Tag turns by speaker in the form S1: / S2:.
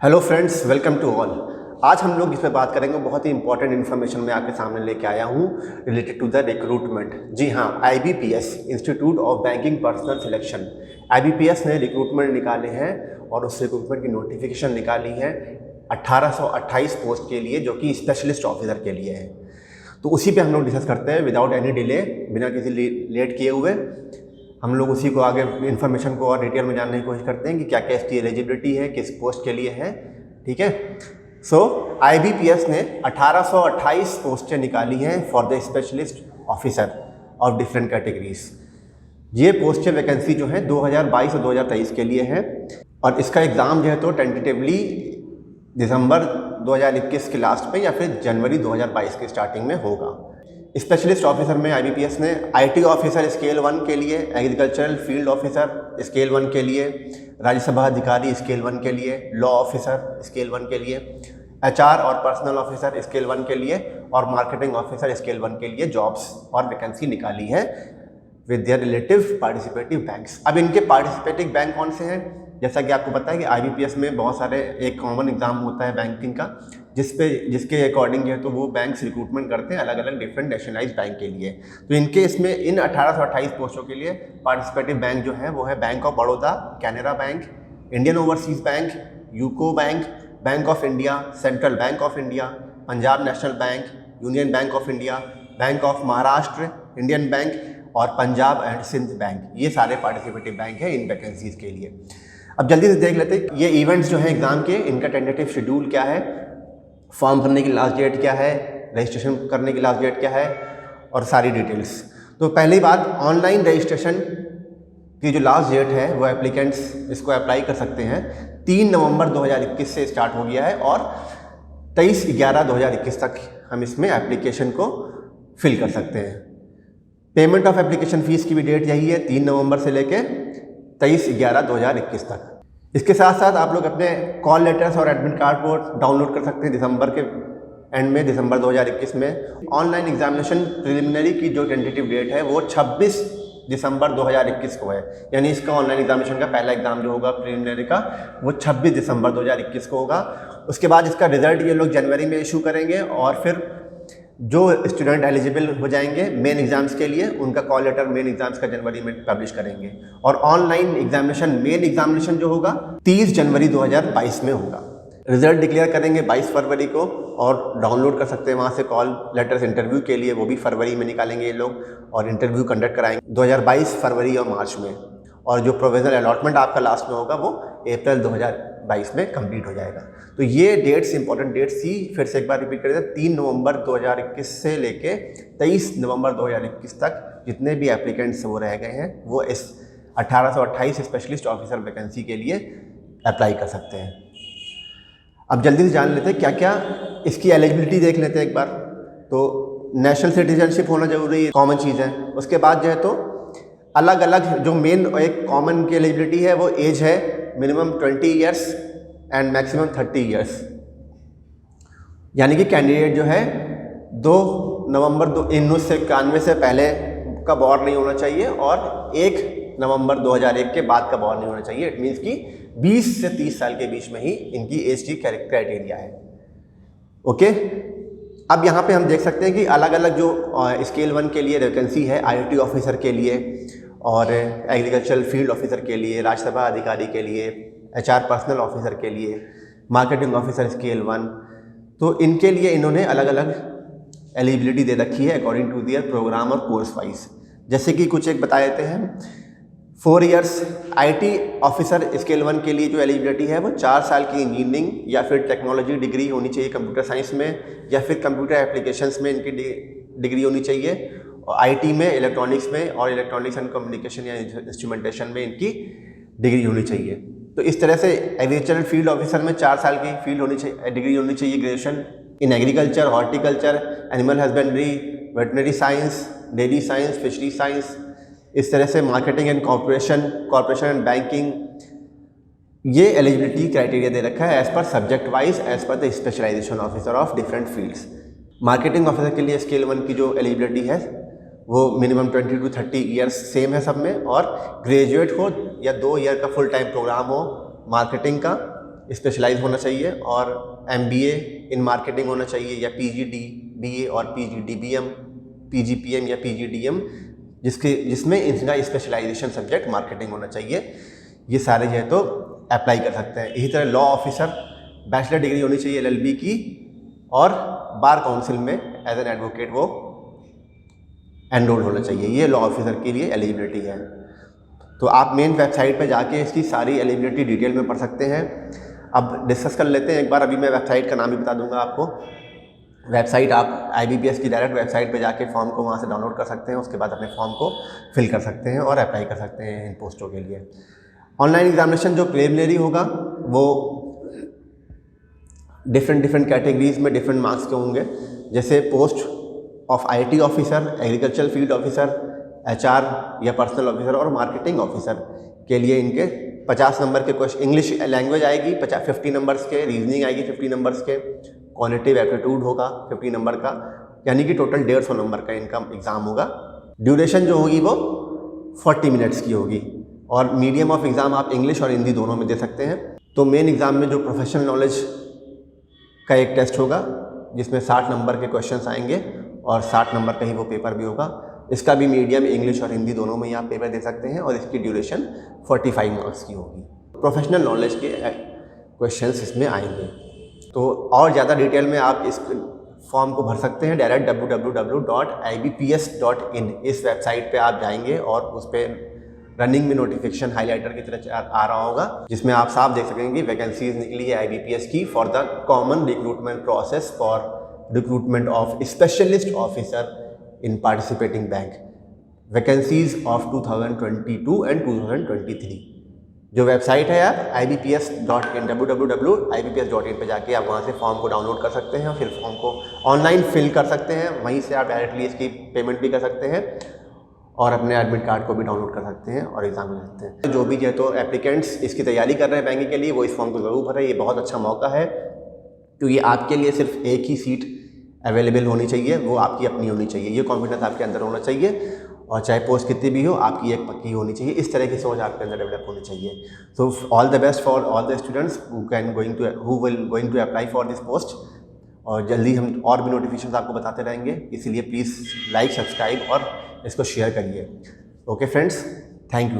S1: Hello friends, welcome to all. आज हम लोग इस पर बात करेंगे, बहुत ही इंपॉर्टेंट इन्फॉर्मेशन मैं आपके सामने लेके आया हूँ रिलेटेड टू द रिक्रूटमेंट। जी हाँ, IBPS institute of banking personal selection, IBPS ने रिक्रूटमेंट निकाले हैं और उस रिक्रूटमेंट की नोटिफिकेशन निकाली है 1828 पोस्ट के लिए, जो कि स्पेशलिस्ट ऑफिसर के लिए है। तो उसी पे हम लोग डिस्कस करते हैं विदाउट एनी डिले, बिना किसी लेट किए हुए। हम लोग उसी को आगे इन्फॉर्मेशन को और डिटेल में जानने की कोशिश करते हैं कि क्या क्या इसकी एलिजिबिलिटी है, किस पोस्ट के लिए है। ठीक है। सो IBPS ने 1828 पोस्टें निकाली हैं for the specialist officer of different categories. ये पोस्टें वैकेंसी जो है 2022 और 2023 के लिए है, और इसका एग्ज़ाम जो है तो टेंटेटिवली दिसंबर 2021 के लास्ट में या फिर जनवरी 2022 के स्टार्टिंग में होगा। स्पेशलिस्ट ऑफिसर में IBPS ने IT ऑफिसर स्केल 1 के लिए, एग्रीकल्चरल फील्ड ऑफिसर स्केल 1 के लिए, राज्यसभा अधिकारी स्केल 1 के लिए, लॉ ऑफिसर स्केल 1 के लिए, HR और पर्सनल ऑफिसर स्केल 1 के लिए और मार्केटिंग ऑफिसर स्केल 1 के लिए जॉब्स और वैकेंसी निकाली है with their relative participative banks. अब इनके पार्टिसिपेटिव बैंक कौन से हैं? जैसा कि आपको पता है कि IBPS में बहुत सारे एक कॉमन एग्जाम होता है बैंकिंग का, जिसके अकॉर्डिंग है तो वो बैंक्स रिक्रूटमेंट करते हैं अलग अलग डिफरेंट नेशनलाइज्ड बैंक के लिए। तो इनके इसमें इन 1828 पोस्टों के लिए पार्टिसिपेटिव बैंक जो है वो है bank of Baroda, Canara bank, Indian overseas bank, UCO bank, bank of India, central bank of India, Punjab national bank, union bank of India, bank of Maharashtra, Indian bank और पंजाब एंड सिंध बैंक। ये सारे पार्टिसिपेटिव बैंक हैं इन vacancies के लिए। अब जल्दी से देख लेते हैं ये इवेंट्स जो हैं एग्ज़ाम के, इनका टेंटेटिव शेड्यूल क्या है, फॉर्म भरने की लास्ट डेट क्या है, रजिस्ट्रेशन करने की लास्ट डेट क्या है और सारी डिटेल्स। तो पहली बात, ऑनलाइन रजिस्ट्रेशन की जो लास्ट डेट है वो एप्लीकेंट्स इसको अप्लाई कर सकते हैं 3 नवंबर 2021 से स्टार्ट हो गया है और 23/11/2021 तक हम इसमें एप्लीकेशन को फिल कर सकते हैं। पेमेंट ऑफ एप्लीकेशन फ़ीस की भी डेट यही है, 3 नवंबर से लेके 23/11/2021 तक। इसके साथ साथ आप लोग अपने कॉल लेटर्स और एडमिट कार्ड को डाउनलोड कर सकते हैं दिसंबर के एंड में, दिसंबर 2021 में। ऑनलाइन एग्जामिनेशन प्रिलिमिनरी की जो टेंटेटिव डेट है वो 26 दिसंबर 2021 को है, यानी इसका ऑनलाइन एग्जामिनेशन का पहला एग्जाम जो होगा प्रिलिमिनरी का वो 26 दिसंबर 2021 को होगा। उसके बाद इसका रिजल्ट ये लोग जनवरी में इशू करेंगे और फिर जो स्टूडेंट एलिजिबल हो जाएंगे मेन एग्जाम्स के लिए उनका कॉल लेटर मेन एग्जाम्स का जनवरी में पब्लिश करेंगे। और ऑनलाइन एग्जामिनेशन मेन एग्जामिनेशन जो होगा 30 जनवरी 2022 में होगा। रिजल्ट डिक्लेयर करेंगे 22 फरवरी को और डाउनलोड कर सकते हैं वहाँ से कॉल लेटर्स। इंटरव्यू के लिए वो भी फरवरी में निकालेंगे ये लोग और इंटरव्यू कंडक्ट कराएंगे 2022 फरवरी और मार्च में। और जो प्रोविजनल अलॉटमेंट आपका लास्ट में होगा वो अप्रैल 2022 में कंप्लीट हो जाएगा। तो ये डेट्स, इंपॉर्टेंट डेट्स ही फिर से एक बार रिपीट कर देते हैं। 3 नवंबर 2021 से लेके 23 नवंबर 2021 तक जितने भी एप्लीकेंट्स वो रह गए हैं वो इस 1828 स्पेशलिस्ट ऑफिसर वैकेंसी के लिए अप्लाई कर सकते हैं। अब जल्दी से जान लेते हैं क्या क्या इसकी एलिजिबिलिटी देख लेते हैं एक बार। तो नेशनल सिटीजनशिप होना जरूरी है, कॉमन चीज़ है। उसके बाद जो है तो अलग अलग जो मेन एक कॉमन की एलिजिबिलिटी है वो एज है minimum 20 years and maximum 30 years, यानी कि कैंडिडेट जो है 2 नवंबर 1991 से पहले का बॉर्न नहीं होना चाहिए और 1 नवंबर 2001 के बाद का बॉर्न नहीं होना चाहिए। इट मीन्स कि 20 से 30 साल के बीच में ही इनकी एज की क्राइटेरिया है। ओके। अब यहाँ पे हम देख सकते हैं कि अलग अलग जो स्केल 1 के लिए वैकेंसी है IT ऑफिसर के लिए और एग्रीकल्चरल फील्ड ऑफिसर के लिए, राज्यसभा अधिकारी के लिए, HR पर्सनल ऑफिसर के लिए, मार्केटिंग ऑफिसर स्केल 1, तो इनके लिए इन्होंने अलग अलग एलिजिबिलिटी दे रखी है अकॉर्डिंग टू दियर प्रोग्राम और कोर्स वाइज। जैसे कि कुछ एक बता देते हैं। 4 इयर्स IT ऑफिसर स्केल 1 के लिए जो एलिजिबिलिटी है वो 4 साल की इंजीनियरिंग या फिर टेक्नोलॉजी डिग्री होनी चाहिए कंप्यूटर साइंस में, या फिर कंप्यूटर एप्लीकेशंस में इनकी डिग्री होनी चाहिए। और IT में, इलेक्ट्रॉनिक्स में और इलेक्ट्रॉनिक्स एंड कम्युनिकेशन या इंस्ट्रूमेंटेशन में इनकी डिग्री होनी चाहिए। तो इस तरह से एग्रीकल्चरल फील्ड ऑफिसर में 4 साल की फील्ड होनी चाहिए, डिग्री होनी चाहिए, graduation in agriculture, horticulture, animal husbandry, veterinary science, dairy science, fishery science. इस तरह से marketing and corporation and banking, ये एलिजिबिलिटी क्राइटेरिया दे रखा है as per subject wise, as per the specialisation officer of different fields. Marketing officer के लिए scale 1 की जो एलिजिबिलिटी है वो मिनिमम 20 to 30 ईयर्स सेम है सब में, और ग्रेजुएट हो या 2 ईयर का फुल टाइम प्रोग्राम हो मार्केटिंग का स्पेशलाइज होना चाहिए और MBA इन मार्केटिंग होना चाहिए, या PGDBA और PGDBM, PGPM या PGDM, जिसमें इनका स्पेशलाइजेशन सब्जेक्ट मार्केटिंग होना चाहिए। ये सारे जो है तो अप्लाई कर सकते हैं। इसी तरह लॉ ऑफिसर बैचलर डिग्री होनी चाहिए LLB की, और बार काउंसिल में एज एन एडवोकेट वो एनरोल होना चाहिए। ये लॉ ऑफिसर के लिए एलिजिबिलिटी है। तो आप मेन वेबसाइट पर जाके इसकी सारी एलिजिबिलिटी डिटेल में पढ़ सकते हैं। अब डिस्कस कर लेते हैं एक बार। अभी मैं वेबसाइट का नाम भी बता दूंगा आपको। वेबसाइट आप IBPS की डायरेक्ट वेबसाइट पे जाके फॉर्म को वहाँ से डाउनलोड कर सकते हैं। उसके बाद अपने फॉर्म को फिल कर सकते हैं और अप्लाई कर सकते हैं इन पोस्टों के लिए। ऑनलाइन एग्जामिनेशन जो प्रिलिमिनरी होगा वो डिफरेंट कैटेगरीज में डिफरेंट मार्क्स के होंगे। जैसे post of IT officer, agriculture field officer, HR या पर्सनल ऑफिसर और मार्केटिंग ऑफिसर के लिए इनके 50 नंबर के क्वेश्चन, इंग्लिश लैंग्वेज आएगी 50 नंबर्स के, रीजनिंग आएगी 50 नंबर्स के, क्वालिटेटिव एप्टीट्यूड होगा 50 नंबर का, यानी कि टोटल 150 नंबर का इनका एग्ज़ाम होगा। ड्यूरेशन जो होगी वो 40 मिनट्स की होगी, और मीडियम ऑफ एग्ज़ाम आप इंग्लिश और हिंदी दोनों में दे सकते हैं। तो मेन एग्ज़ाम में जो प्रोफेशनल नॉलेज का एक टेस्ट होगा जिसमें 60 नंबर के क्वेश्चंस आएंगे और 60 नंबर का ही वो पेपर भी होगा। इसका भी मीडियम इंग्लिश और हिंदी दोनों में ही आप पेपर दे सकते हैं, और इसकी ड्यूरेशन 45 मार्क्स की होगी। प्रोफेशनल नॉलेज के क्वेश्चंस इसमें आएंगे। तो और ज़्यादा डिटेल में आप इस फॉर्म को भर सकते हैं डायरेक्ट www.ibps.in इस वेबसाइट पे आप जाएंगे, और उस पर रनिंग में नोटिफिकेशन हाईलाइटर की तरह आ रहा होगा, जिसमें आप साफ देख सकेंगे कि वैकेंसीज निकली है IBPS की for the common recruitment process for recruitment of specialist officer in participating bank, vacancies of 2022 and 2023। जो वेबसाइट है आप ibps.in www.ibps.in पे जाके आप वहाँ से फॉर्म को डाउनलोड कर सकते हैं, और फिर फॉर्म को ऑनलाइन फिल कर सकते हैं। वहीं से आप डायरेक्टली इसकी पेमेंट भी कर सकते हैं और अपने एडमिट कार्ड को भी डाउनलोड कर सकते हैं और एग्जाम दे सकते हैं। जो भी जो है तो एप्लीकेंट्स इसकी तैयारी कर रहे हैं बैंकिंग के लिए, वो इस फॉर्म को ज़रूर भरें। ये बहुत अच्छा मौका है, क्योंकि आपके लिए सिर्फ एक ही सीट अवेलेबल होनी चाहिए, वो आपकी अपनी होनी चाहिए। ये कॉन्फिडेंस आपके अंदर होना चाहिए, और चाहे पोस्ट कितनी भी हो आपकी एक पक्की होनी चाहिए। इस तरह की सोच आपके अंदर डेवलप होनी चाहिए। So all the best for all the students who will going to apply for this post. और जल्दी हम और भी नोटिफिकेशन आपको बताते रहेंगे, इसीलिए प्लीज़ लाइक, सब्सक्राइब और इसको शेयर करिए। Okay friends, thank you.